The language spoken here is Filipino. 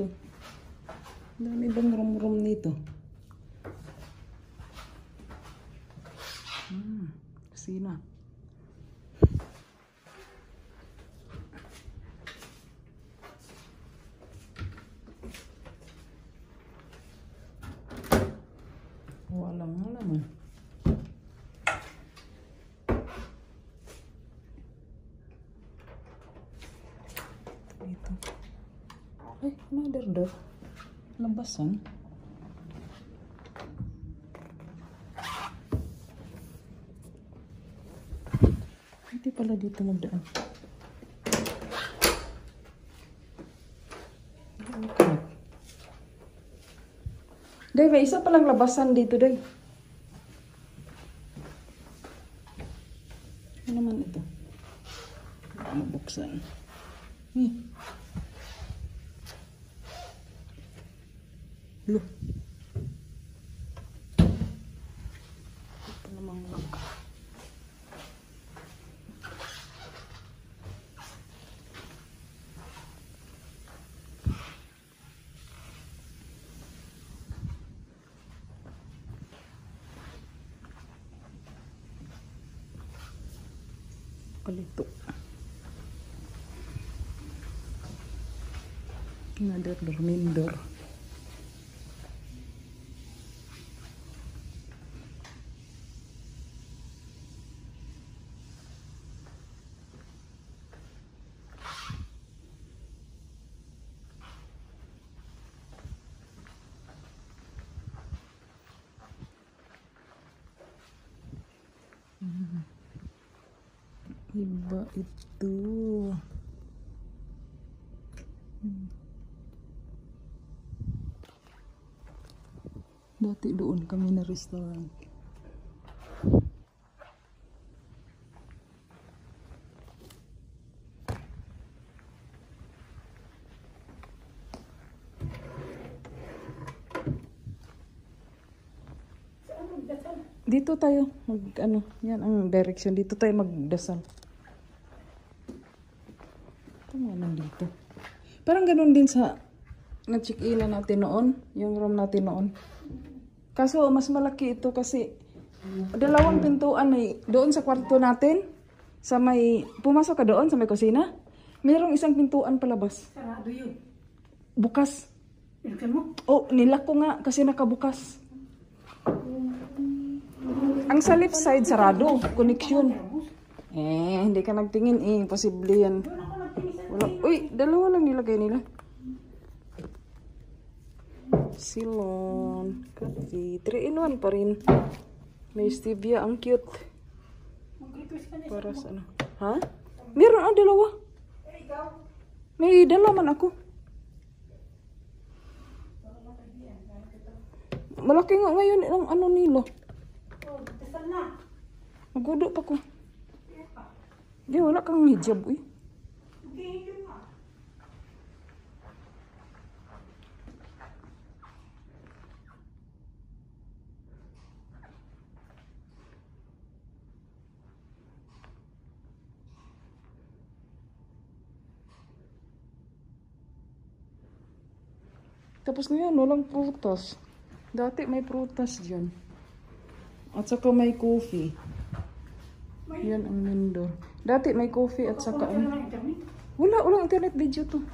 dito. Dami bang room nito? Sina. Walang naman. Dito. Ay, another door. Labasan. Hindi pala dito magdaan. Okay. Day, may isa palang labasan dito, Day. Ano naman ito? Mabuksan. Loh. Ito namang lock. Kalito. Another dorming door. Iba itu. Dati doon kami na restaurant. Dito tayo yan ang direction. Dito tayo magdasal. Ito naman dito. Parang ganun din sa na-check-in natin noon, yung room natin noon. Kaso mas malaki ito kasi dalawang pintuan doon sa kwarto natin. Sa may pumasok ka doon sa may kusina. Mayroong isang pintuan palabas. Sarado yun. Bukas. Ilkan mo? Oh, nilak ko nga kasi nakabukas. Ang sa left side sarado, connection. Hindi ka nagtingin imposible yan. Wala. Uy, dalawa lang nilagay nila. Silon, coffee, 3-in-1 pa rin. May stevia, ang cute. Para sa ano? Ha? Meron dalawa. May dalawa man ako. Malaki nga ngayon ang ano nila. Magudo pa ko. Di, wala kang hijab, uy. Tapos ngayon, walang prutas. Dati may prutas dyan. At saka may coffee. Yan ang window. Dati may coffee at saka... Walang internet video to.